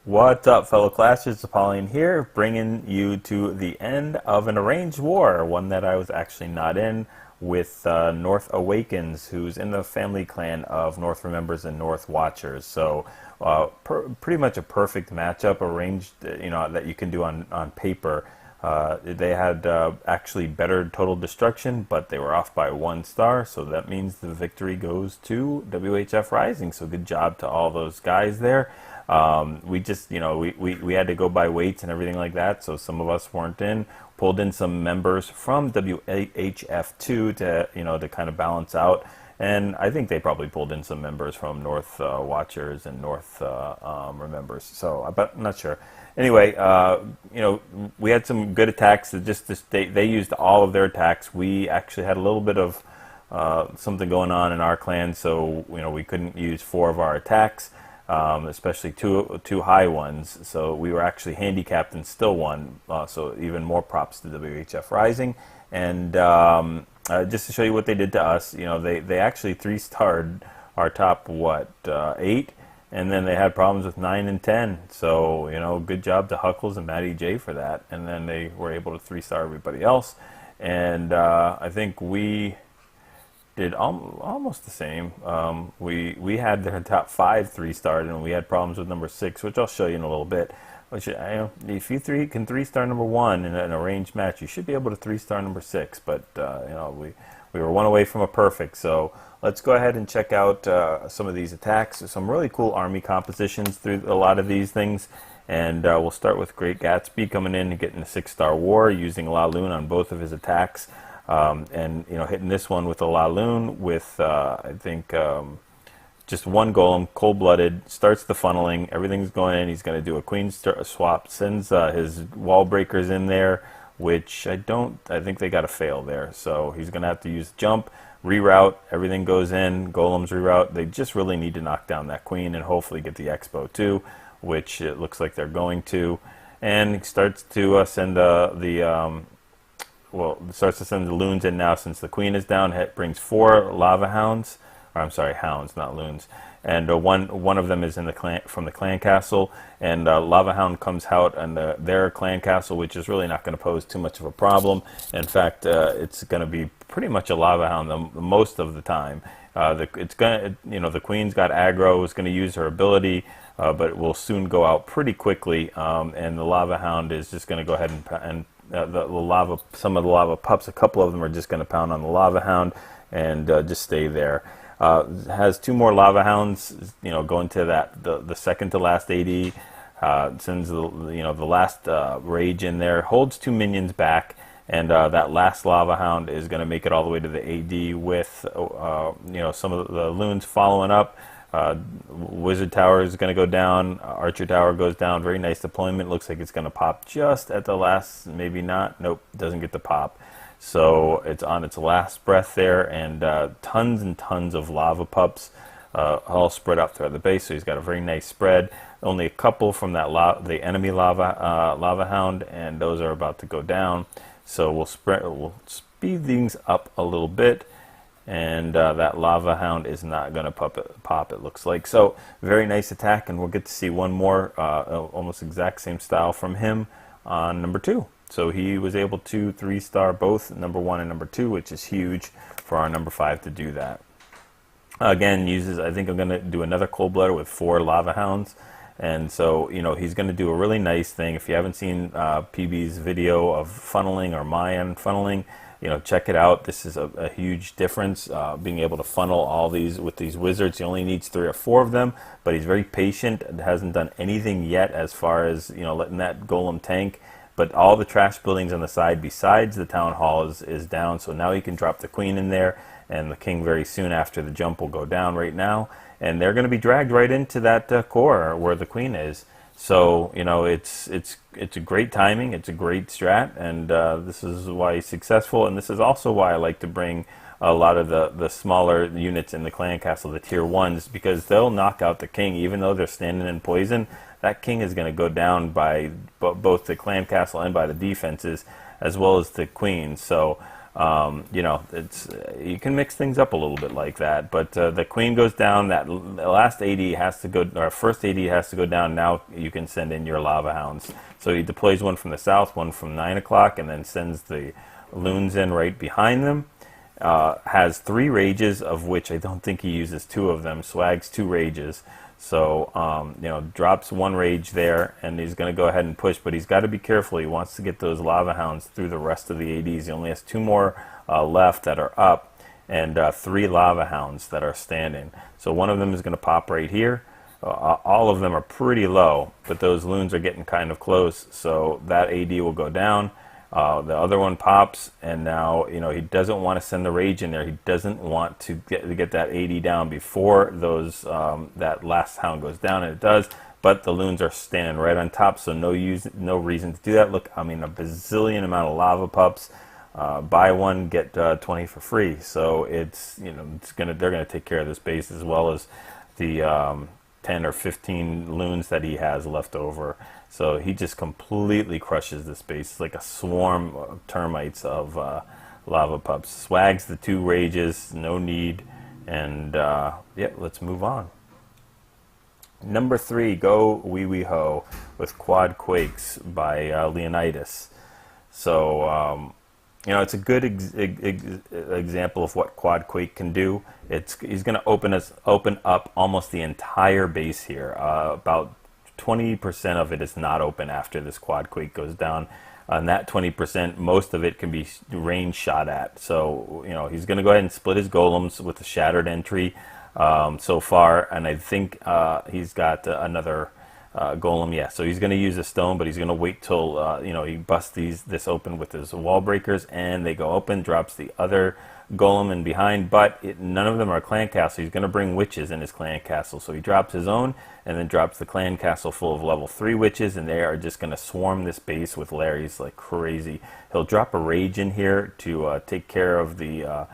What's up, fellow Clashers? Pauline here, bringing you to the end of an arranged war, one that I was actually not in, with North Awakens, who's in the family clan of North Remembers and North Watchers. So pretty much a perfect matchup, arranged, that you can do on paper. They had actually better total destruction, but they were off by 1 star, so that means the victory goes to WHF Rising. So good job to all those guys there. We just, we had to go by weights and everything like that, so some of us weren't in. Pulled in some members from WHF2 to kind of balance out, and I think they probably pulled in some members from North Watchers and North Remembers. So I'm not sure. Anyway, we had some good attacks. They used all of their attacks. We actually had a little bit of something going on in our clan, so we couldn't use 4 of our attacks. Especially two high ones, so we were actually handicapped and still won, so even more props to WHF Rising. And just to show you what they did to us, they actually 3-starred our top 8, and then they had problems with 9 and 10, so good job to Huckles and Matty J for that. And then they were able to 3-star everybody else, and I think we did almost the same. We had their top 5 3-starred, and we had problems with number 6, which I'll show you in a little bit. Which, if you can 3-star number 1 in an arranged match, you should be able to 3-star number 6. But we were 1 away from a perfect. So let's go ahead and check out some of these attacks. There's some really cool army compositions through a lot of these things. And we'll start with Great Gatsby coming in and getting a 6-star war using Laloon on both of his attacks. And hitting this one with a Laloon with I think just 1 golem, cold-blooded, starts the funneling, everything's going in. He's going to do a queen swap, sends his wall breakers in there, which I think they got to fail there. So he's going to have to use jump, reroute, everything goes in, golems reroute. They just really need to knock down that queen and hopefully get the expo too, which it looks like they're going to. And he starts to send starts to send the loons in now since the queen is down. It brings 4 lava hounds, or I'm sorry, hounds, not loons. And one of them is in the from the clan castle, and lava hound comes out and their clan castle, which is really not going to pose too much of a problem. In fact, it's going to be pretty much a lava hound most of the time. The queen's got aggro, is going to use her ability, but it will soon go out pretty quickly. And the lava hound is just going to go ahead and some of the lava pups, a couple of them are just going to pound on the lava hound and just stay there. Has 2 more lava hounds, going to the second to last AD. Sends the last rage in there, holds 2 minions back, and that last lava hound is going to make it all the way to the AD with some of the loons following up. Wizard Tower is going to go down, Archer Tower goes down. Very nice deployment. Looks like it's going to pop just at the last, maybe not. Nope, doesn't get the pop. So it's on its last breath there, and tons and tons of lava pups all spread out throughout the base. So he's got a very nice spread. Only a couple from the enemy lava hound, and those are about to go down. So we'll speed things up a little bit. And that lava hound is not going to pop, it looks like. So very nice attack, and we'll get to see one more almost exact same style from him on number 2. So he was able to 3-star both number 1 and number 2, which is huge for our number 5 to do that. Again, I think I'm going to do another cold-blooded with 4 lava hounds. And so, he's going to do a really nice thing. If you haven't seen PB's video of funneling or Mayan funneling, check it out. This is a huge difference, being able to funnel all these with these wizards. He only needs 3 or 4 of them, but he's very patient and hasn't done anything yet as far as letting that golem tank. But all the trash buildings on the side besides the town hall is down, so now he can drop the queen in there, and the king very soon after the jump will go down right now, and they're going to be dragged right into that core where the queen is. So it's a great timing, it's a great strat, and this is why he's successful. And this is also why I like to bring a lot of the smaller units in the clan castle, the tier 1s, because they'll knock out the king even though they're standing in poison. That king is going to go down by both the clan castle and by the defenses, as well as the queen. So You know, it's you can mix things up a little bit like that. But the queen goes down. That last AD has to go, or first AD has to go down. Now you can send in your lava hounds. So he deploys one from the south, one from 9 o'clock, and then sends the loons in right behind them. Has 3 rages, of which I don't think he uses 2 of them. Swags 2 rages. So, you know, drops 1 rage there, and he's going to go ahead and push, but he's got to be careful. He wants to get those lava hounds through the rest of the ADs. He only has 2 more left that are up, and 3 lava hounds that are standing. So one of them is going to pop right here. All of them are pretty low, but those loons are getting kind of close, so that AD will go down. The other one pops, and now, you know, he doesn't want to send the rage in there. He doesn't want to get that AD down before those that last hound goes down, and it does. But the loons are standing right on top, so no reason to do that. Look, I mean, a bazillion amount of lava pups. Buy one, get 20 for free. So it's, you know, they're gonna take care of this base, as well as the 10 or 15 loons that he has left over. So he just completely crushes this base. It's like a swarm of termites of lava pups. Swags the 2 rages, no need. And yeah, let's move on. Number 3, GoWiWiHo with Quad Quakes by Leonidas. So you know, it's a good example of what Quad Quake can do. He's going to open up almost the entire base here. About 20% of it is not open after this Quad Quake goes down. And that 20%, most of it can be range shot at. So, you know, he's going to go ahead and split his golems with a shattered entry so far. And I think he's got another golem. Yeah, so he's going to use a stone, but he's going to wait till, you know, he busts this open with his wall breakers, and they go open, drops the other golem in behind, but none of them are clan castle. He's going to bring witches in his clan castle, so he drops his own and then drops the clan castle full of level 3 witches, and they are just going to swarm this base with Larrys like crazy. He'll drop a rage in here to take care of the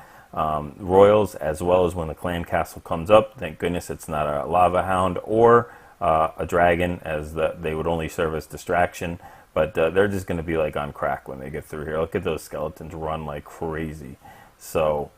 royals, as well as when the clan castle comes up. Thank goodness it's not a lava hound or a dragon, as they would only serve as distraction, but they're just going to be like on crack when they get through here. Look at those skeletons run like crazy. So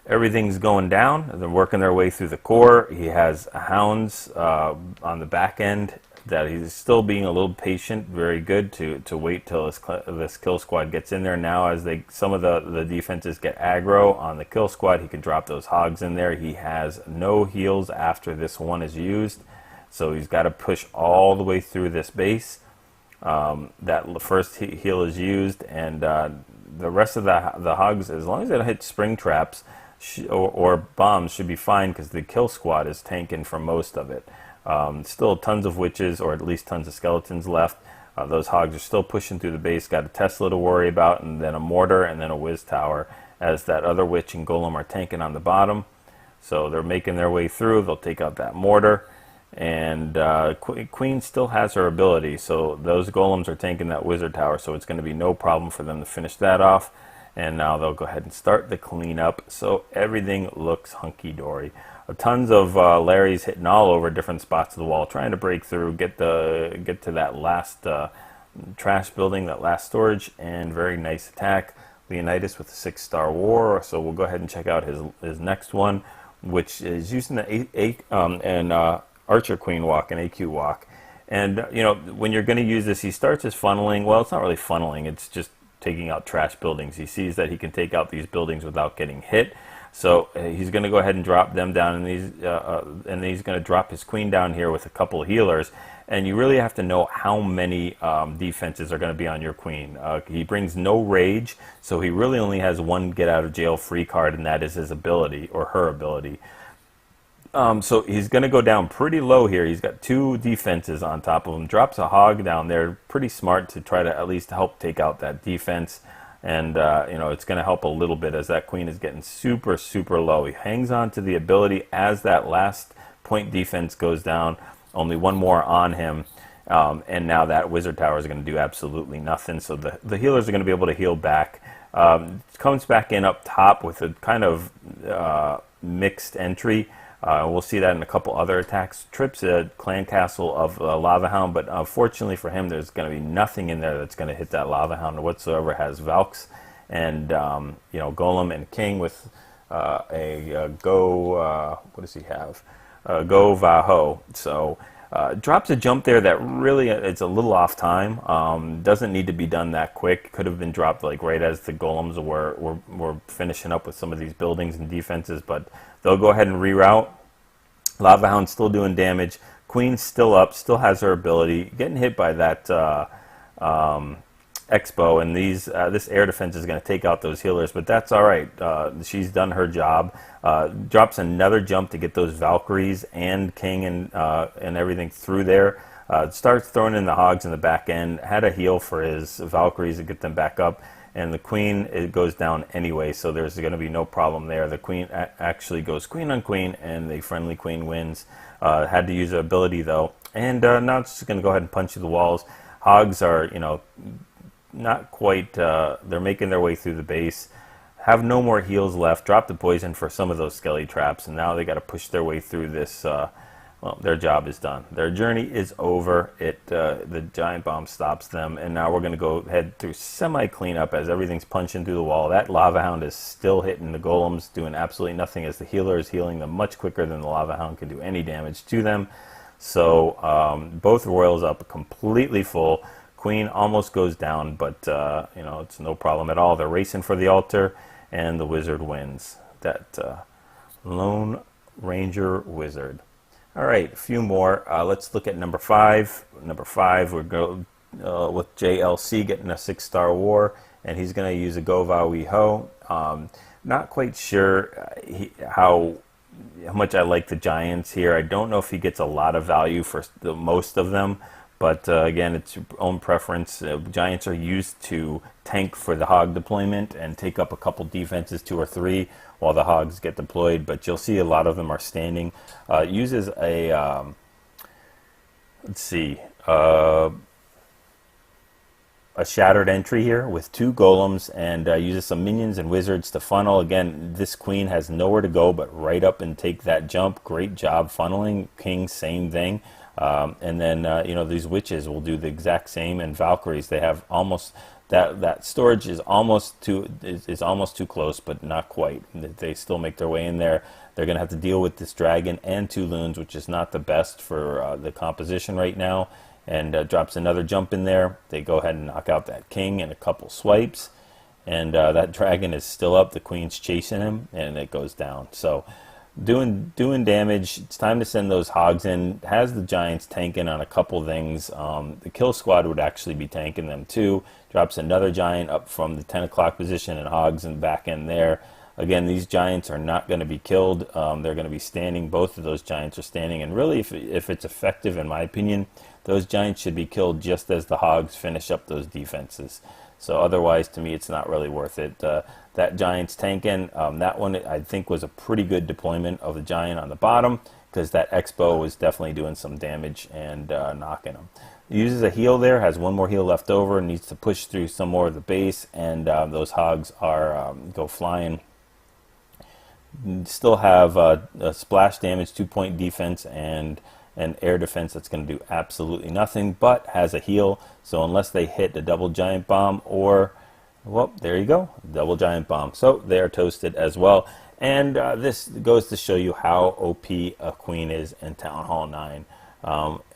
everything's going down. They're working their way through the core. He has hounds on the back end that he's still being a little patient. Very good to wait till this kill squad gets in there. Now, as some of the defenses get aggro on the kill squad, he can drop those hogs in there. He has no heals after this one is used, so he's got to push all the way through this base. That first heal is used, and the rest of the hogs, as long as they don't hit spring traps or bombs, should be fine, because the kill squad is tanking for most of it. Still tons of witches, or at least tons of skeletons left. Those hogs are still pushing through the base. Got a Tesla to worry about, and then a mortar, and then a whiz tower, as that other witch and golem are tanking on the bottom. So they're making their way through. They'll take out that mortar. And Queen still has her ability, so those golems are tanking that wizard tower, so it's going to be no problem for them to finish that off. And now they'll go ahead and start the cleanup, so everything looks hunky-dory. Tons of Larrys hitting all over different spots of the wall, trying to break through, get to that last trash building, that last storage, and very nice attack. Leonidas with a 6-star war, so we'll go ahead and check out his next one, which is using the Archer Queen walk and AQ walk. And you know, when you're going to use this, he starts his funneling. Well, it's not really funneling, it's just taking out trash buildings. He sees that he can take out these buildings without getting hit, so he's going to go ahead and drop them down, and then he's going to drop his queen down here with a couple of healers. And you really have to know how many defenses are going to be on your queen. He brings no rage, so he really only has one get out of jail free card, and that is his ability, or her ability. So he's going to go down pretty low here. He's got 2 defenses on top of him. Drops a hog down there. Pretty smart to try to at least help take out that defense. And, you know, it's going to help a little bit, as that queen is getting super, super low. He hangs on to the ability as that last point defense goes down. Only one more on him. And now that wizard tower is going to do absolutely nothing. So the healers are going to be able to heal back. Comes back in up top with a kind of mixed entry. We'll see that in a couple other attacks. Trips a clan castle of Lava Hound, but unfortunately for him, there's going to be nothing in there that's going to hit that Lava Hound whatsoever. Has Valks and you know, Golem and King with what does he have? GoVaHo. So drops a jump there that really it's a little off time. Doesn't need to be done that quick. Could have been dropped like right as the golems were finishing up with some of these buildings and defenses, but they'll go ahead and reroute. Lava Hound's still doing damage. Queen's still up, still has her ability. Getting hit by that Expo, and this air defense is going to take out those healers, but that's all right. She's done her job. Drops another jump to get those Valkyries and King and everything through there. Starts throwing in the hogs in the back end. Had a heal for his Valkyries to get them back up, and the Queen, it goes down anyway, so there's going to be no problem there. The Queen actually goes Queen on Queen, and the friendly Queen wins. Had to use her ability though, and now it's just going to go ahead and punch through the walls. Hogs are, you know, not quite, they're making their way through the base. Have no more heals left. Drop the poison for some of those skelly traps, and now they got to push their way through this. Well, their job is done. Their journey is over. The giant bomb stops them, and now we're going to go head through semi-cleanup as everything's punching through the wall. That Lava Hound is still hitting the golems, doing absolutely nothing as the healer is healing them much quicker than the Lava Hound can do any damage to them. So both royals up completely full. Queen almost goes down, but you know, it's no problem at all. They're racing for the altar, and the wizard wins. That Lone Ranger Wizard. All right, a few more. Let's look at number 5. Number 5, we're going with JLC getting a 6-star war, and he's going to use a GoVaHo. Not quite sure how much I like the Giants here. I don't know if he gets a lot of value for most of them, but again, it's your own preference. Giants are used to tank for the hog deployment and take up a couple defenses, 2 or 3, while the hogs get deployed. But you'll see a lot of them are standing. Uses a, let's see, a shattered entry here with 2 golems, and uses some minions and wizards to funnel. Again, this Queen has nowhere to go but right up and take that jump. Great job funneling. King, same thing. And then you know, these witches will do the exact same, and Valkyries, they have almost that storage is almost too close, but not quite. They still make their way in there. They're going to have to deal with this dragon and 2 loons, which is not the best for the composition right now. And drops another jump in there. They go ahead and knock out that King in a couple swipes, and that dragon is still up. The Queen's chasing him, and it goes down. So doing damage. It's time to send those hogs in. Has the Giants tanking on a couple things. The kill squad would actually be tanking them too. Drops another giant up from the 10 o'clock position, and hogs in the back end there. Again, these Giants are not going to be killed. They're going to be standing. Both of those Giants are standing, and really, if it's effective, in my opinion, those Giants should be killed just as the hogs finish up those defenses. So otherwise, to me, it's not really worth it. That Giant's tanking, that one I think was a pretty good deployment of the Giant on the bottom, because that Expo was definitely doing some damage and knocking him. Uses a heal there, has 1 more heal left over, needs to push through some more of the base, and those hogs are go flying. Still have a splash damage, 2-point defense, and an air defense that's going to do absolutely nothing, but has a heal. So unless they hit a double giant bomb, or, well, there you go, double giant bomb. So they are toasted as well. And this goes to show you how OP a Queen is in Town Hall 9.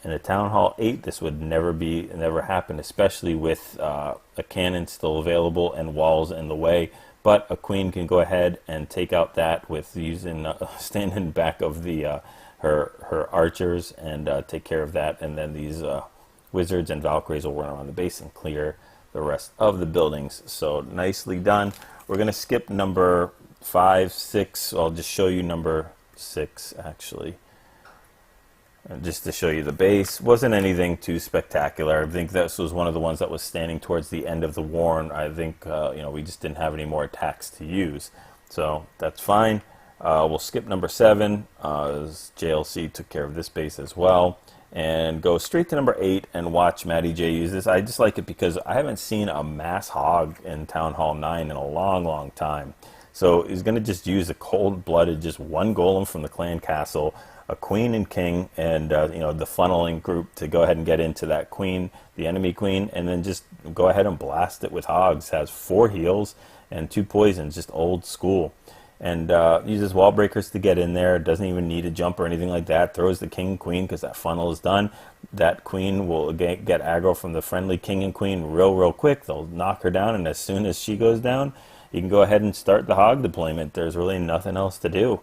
In a Town Hall 8, this would never happen, especially with a cannon still available and walls in the way. But a Queen can go ahead and take out that with using standing back of the her archers and take care of that, and then these wizards and Valkyries will run around the base and clear the rest of the buildings. So nicely done. We're going to skip number 5, 6. I'll just show you number 6 actually, just to show you the base. Wasn't anything too spectacular. I think this was one of the ones that was standing towards the end of the war, and I think you know, we just didn't have any more attacks to use, so that's fine. We'll skip number 7. JLC took care of this base as well, and go straight to number 8 and watch Matty J use this. I just like it because I haven't seen a mass hog in Town Hall 9 in a long time. So he's going to just use a cold-blooded, just one golem from the clan castle, a queen and king, and the funneling group to go ahead and get into that queen, the enemy queen, and then just go ahead and blast it with hogs. Has 4 heals and 2 poisons, just old school. And uses wall breakers to get in there. Doesn't even need a jump or anything like that. Throws the king and queen because that funnel is done. That queen will get aggro from the friendly king and queen real quick. They'll knock her down, and as soon as she goes down, you can go ahead and start the hog deployment. There's really nothing else to do.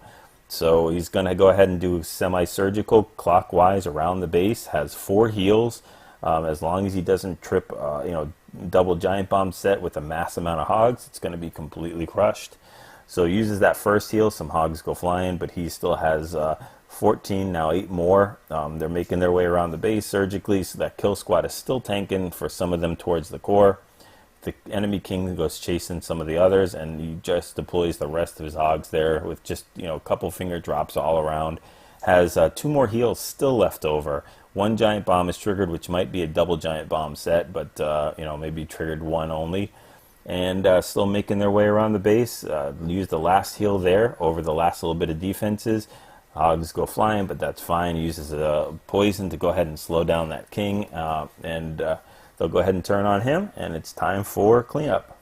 So he's going to go ahead and do semi-surgical clockwise around the base. Has 4 heals. As long as he doesn't trip, double giant bomb set with a mass amount of hogs, it's going to be completely crushed. So he uses that first heal. Some hogs go flying, but he still has 14, now 8 more. They're making their way around the base surgically, so that kill squad is still tanking for some of them towards the core. The enemy king goes chasing some of the others, and he just deploys the rest of his hogs there with just a couple finger drops all around. Has 2 more heals still left over. 1 giant bomb is triggered, which might be a double giant bomb set, but maybe triggered 1 only. And still making their way around the base. Use the last heal there over the last little bit of defenses. Hogs go flying, but that's fine. Uses a poison to go ahead and slow down that king, and they'll go ahead and turn on him, and it's time for cleanup.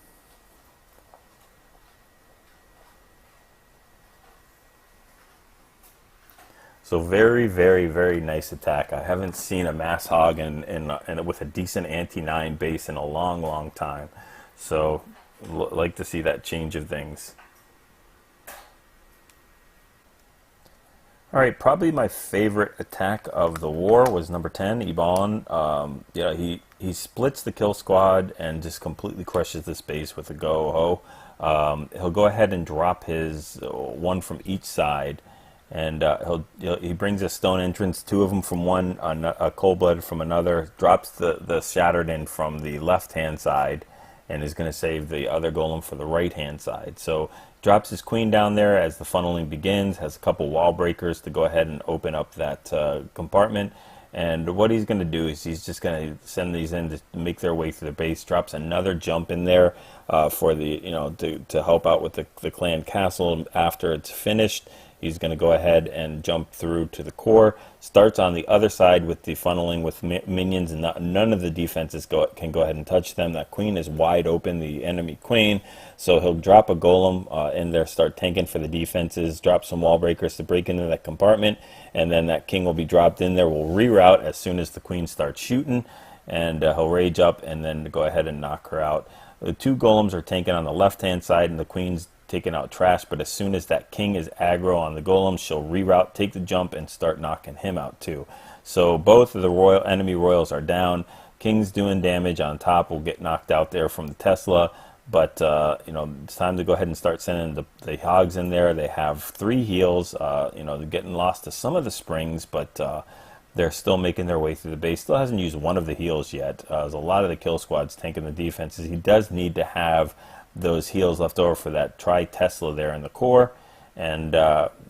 So very nice attack. I haven't seen a mass hog and with a decent anti-9 base in a long time. So like to see that change of things. All right, probably my favorite attack of the war was number 10, Ebon. He splits the kill squad and just completely crushes this base with a GoHo. He'll go ahead and drop his 1 from each side, and he brings a stone entrance, 2 of them from one, a cold blood from another, drops the shattered in from the left hand side, and is going to save the other golem for the right hand side. So drops his queen down there as the funneling begins, has a couple wall breakers to go ahead and open up that compartment. And what he's going to do is he's just going to send these in to make their way through the base. Drops another jump in there for the to help out with the clan castle after it's finished. He's going to go ahead and jump through to the core. Starts on the other side with the funneling with minions, and none of the defenses can go ahead and touch them. That queen is wide open, the enemy queen. So he'll drop a golem in there, start tanking for the defenses, drop some wall breakers to break into that compartment, and then that king will be dropped in there. Will reroute as soon as the queen starts shooting, and he'll rage up and then go ahead and knock her out. The 2 golems are tanking on the left-hand side, and the queen's taking out trash, but as soon as that king is aggro on the golem, she'll reroute, take the jump, and start knocking him out too. So both of the enemy royals are down. King's doing damage on top, will get knocked out there from the Tesla, but it's time to go ahead and start sending the hogs in there. They have 3 heals. They're getting lost to some of the springs, but they're still making their way through the base. Still hasn't used 1 of the heals yet. There's a lot of the kill squads tanking the defenses. He does need to have those heals left over for that Tesla there in the core, and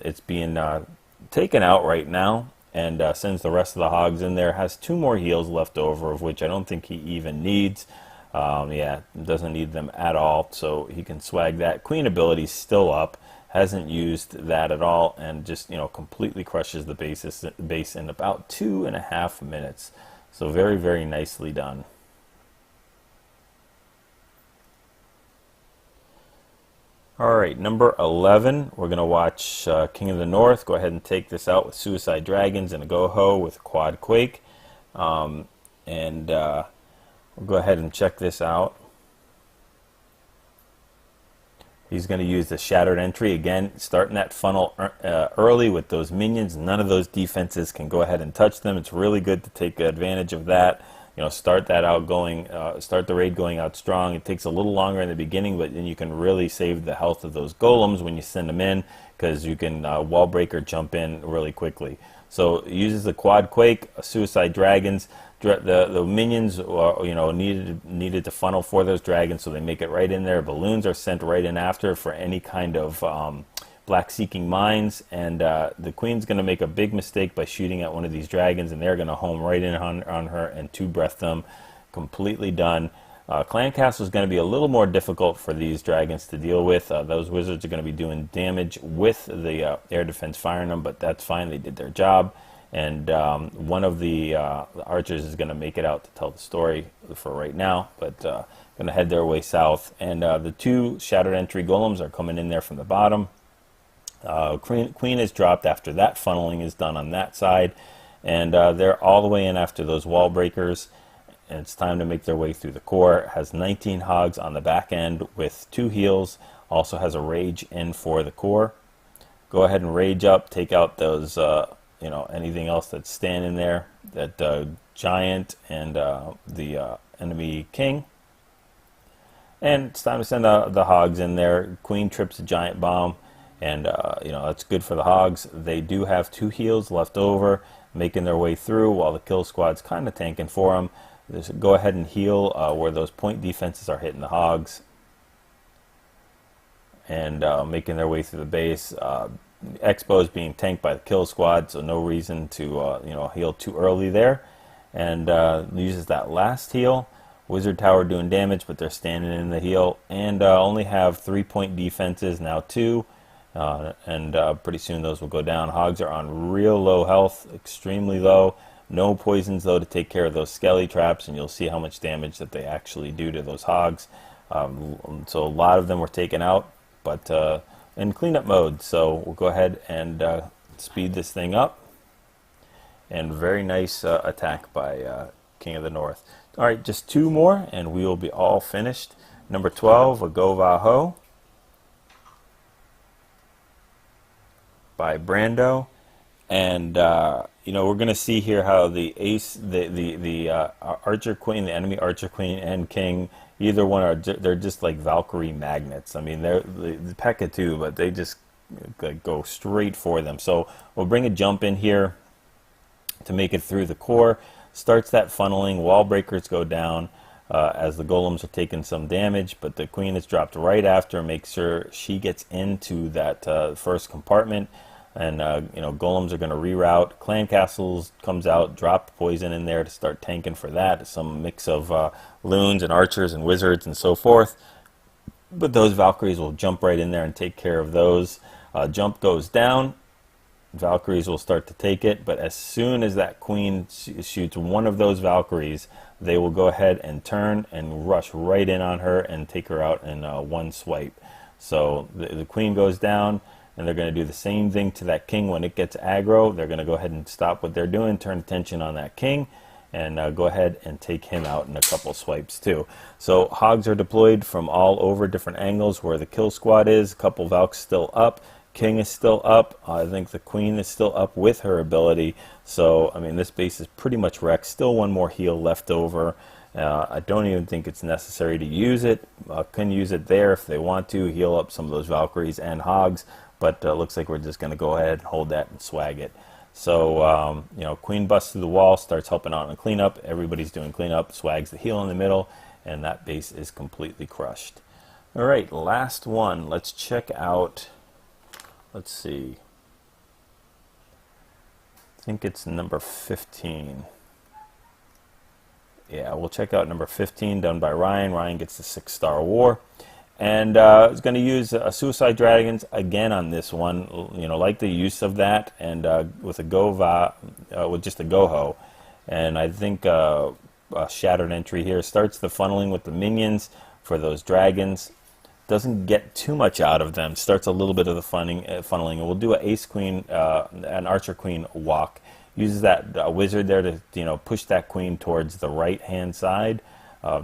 it's being taken out right now, and sends the rest of the hogs in there. Has 2 more heals left over, of which I don't think he even needs. Doesn't need them at all, so he can swag that. Queen ability still up, hasn't used that at all, and just completely crushes the base in about 2.5 minutes. So very nicely done. Alright, number 11, we're going to watch King of the North go ahead and take this out with Suicide Dragons and a GoHo with a Quad Quake. We'll go ahead and check this out. He's going to use the Shattered Entry again, starting that funnel early with those minions. None of those defenses can go ahead and touch them. It's really good to take advantage of that. Start the raid going out strong. It takes a little longer in the beginning, but then you can really save the health of those golems when you send them in, because you can wall break or jump in really quickly. So it uses the Quad Quake, Suicide Dragons. The minions needed to funnel for those dragons, so they make it right in there. Balloons are sent right in after for any kind of black seeking mines, and the queen's going to make a big mistake by shooting at one of these dragons, and they're going to home right in on her and 2 breath them. Completely done. Clan Castle is going to be a little more difficult for these dragons to deal with. Those wizards are going to be doing damage with the air defense firing them, but that's fine. They did their job. And one of the archers is going to make it out to tell the story for right now, but going to head their way south. And the two Shattered Entry golems are coming in there from the bottom. Queen is dropped after that funneling is done on that side. And they're all the way in after those wall breakers. And it's time to make their way through the core. It has 19 hogs on the back end with 2 heals. Also has a rage in for the core. Go ahead and rage up. Take out those, you know, anything else that's standing there. That giant and the enemy king. And it's time to send the hogs in there. Queen trips a giant bomb. And, you know, that's good for the hogs. They do have 2 heals left over, making their way through while the kill squad's kind of tanking for them. Just go ahead and heal where those point defenses are hitting the hogs. And making their way through the base. Expo is being tanked by the kill squad, so no reason to you know, heal too early there. And uses that last heal. Wizard Tower doing damage, but they're standing in the heal. And only have 3-point defenses, now 2. And pretty soon those will go down. Hogs are on real low health, extremely low. No poisons, though, to take care of those skelly traps, and you'll see how much damage that they actually do to those hogs. So a lot of them were taken out, but in cleanup mode. So we'll go ahead and speed this thing up. And very nice attack by King of the North. All right, just 2 more, and we will be all finished. Number 12, a GoVaHo by Brando. And you know, we're going to see here how the ace, the archer queen, the enemy archer queen and king, either one are they're just like Valkyrie magnets. I mean, they're the P.E.K.K.A. too, but they just like go straight for them. So we'll bring a jump in here to make it through the core. Starts that funneling. Wall breakers go down as the golems are taking some damage, but the queen is dropped right after. Make sure she gets into that first compartment. And, you know, golems are going to reroute. Clan Castles comes out, drop poison in there to start tanking for that. Some mix of loons and archers and wizards and so forth. But those Valkyries will jump right in there and take care of those. Jump goes down. Valkyries will start to take it. But as soon as that queen shoots one of those Valkyries, they will go ahead and turn and rush right in on her and take her out in one swipe. So the queen goes down. And they're going to do the same thing to that king when it gets aggro. They're going to go ahead and stop what they're doing, turn attention on that king, and go ahead and take him out in a couple swipes too. So hogs are deployed from all over different angles where the kill squad is. A couple Valks still up. King is still up. I think the queen is still up with her ability. So, I mean, this base is pretty much wrecked. Still one more heal left over. I don't even think it's necessary to use it. Can use it there if they want to. Heal up some of those Valkyries and hogs. But looks like we're just going to go ahead and hold that and swag it. So, you know, queen busts through the wall, starts helping out in cleanup. Everybody's doing cleanup, swags the heal in the middle, and that base is completely crushed. All right, last one. Let's check out, let's see. I think it's number 15. Yeah, we'll check out number 15 done by Ryan. Ryan gets the 6-star war. And it's going to use Suicide Dragons again on this one. You know, like the use of that, and with a with just a GoHo. And I think a Shattered Entry here starts the funneling with the minions for those dragons. Doesn't get too much out of them. Starts a little bit of the funneling. And we'll do an Ace Queen, an Archer Queen walk. Uses that wizard there to, you know, push that queen towards the right-hand side.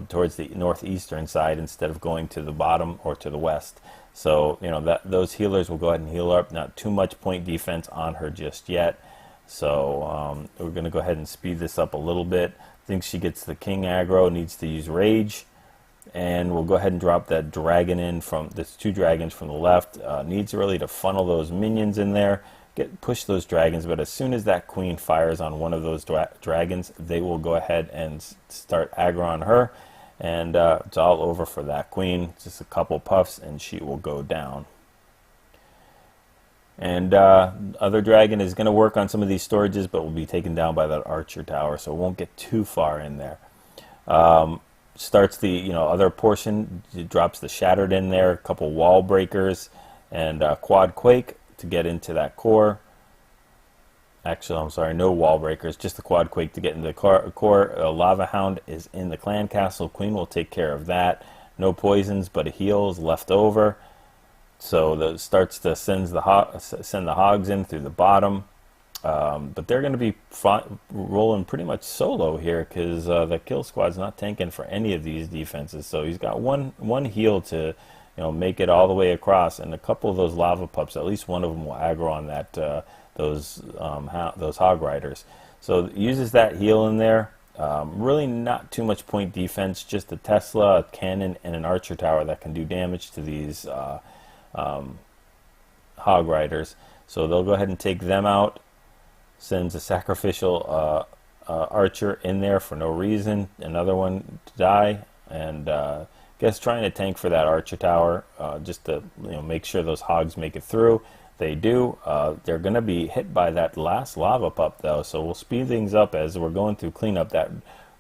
Towards the northeastern side instead of going to the bottom or to the west. So, you know, those healers will go ahead and heal up. Not too much point defense on her just yet. So we're going to go ahead and speed this up a little bit. Thinks she gets the king aggro, needs to use rage. And we'll go ahead and drop that dragon in from, there's 2 dragons from the left. Needs really to funnel those minions in there. Push those dragons, but as soon as that queen fires on one of those dragons, they will go ahead and start aggro on her, and it's all over for that queen. Just a couple puffs, and she will go down. And other dragon is going to work on some of these storages, but will be taken down by that archer tower, so it won't get too far in there. starts the other portion. It drops the Shattered in there, a couple wall breakers, and quad quake to get into that core. Actually, I'm sorry, no wall breakers, just the quad quake to get into the core. Lava Hound is in the clan castle. Queen will take care of that. No poisons, but a heal is left over. So that starts to send the hogs in through the bottom. But they're going to be rolling pretty much solo here because the kill squad's not tanking for any of these defenses. So he's got one heal to make it all the way across, and a couple of those lava pups, at least one of them will aggro on that those hog riders. So uses that heal in there. Really not too much point defense, just a Tesla, a cannon, and an archer tower that can do damage to these hog riders. So they'll go ahead and take them out. Sends a sacrificial archer in there for no reason, another one to die, and guess trying to tank for that archer tower just to make sure those hogs make it through. They do. They're going to be hit by that last lava pup though, so we'll speed things up as we're going through cleanup.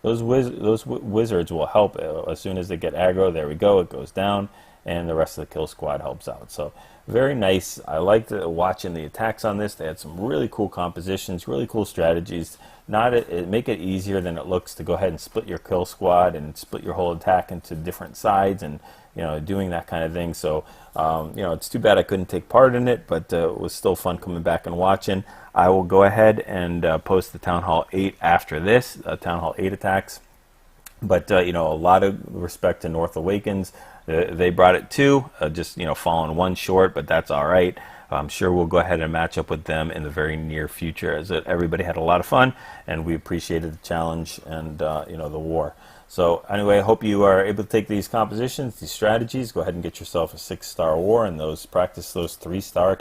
Those wizards will help as soon as they get aggro. There we go. It goes down, and the rest of the kill squad helps out. So very nice. I liked watching the attacks on this. They had some really cool compositions, really cool strategies. Make it easier than it looks to go ahead and split your kill squad and split your whole attack into different sides, and doing that kind of thing. So it's too bad I couldn't take part in it, but it was still fun coming back and watching. I will go ahead and post the Town Hall 8 after this, Town Hall 8 attacks. But a lot of respect to North Awakens. They brought it too, just falling one short, but that's all right. I'm sure we'll go ahead and match up with them in the very near future, as everybody had a lot of fun, and we appreciated the challenge and the war. So anyway, I hope you are able to take these compositions, these strategies, go ahead and get yourself a 6-star war, and practice those 3-star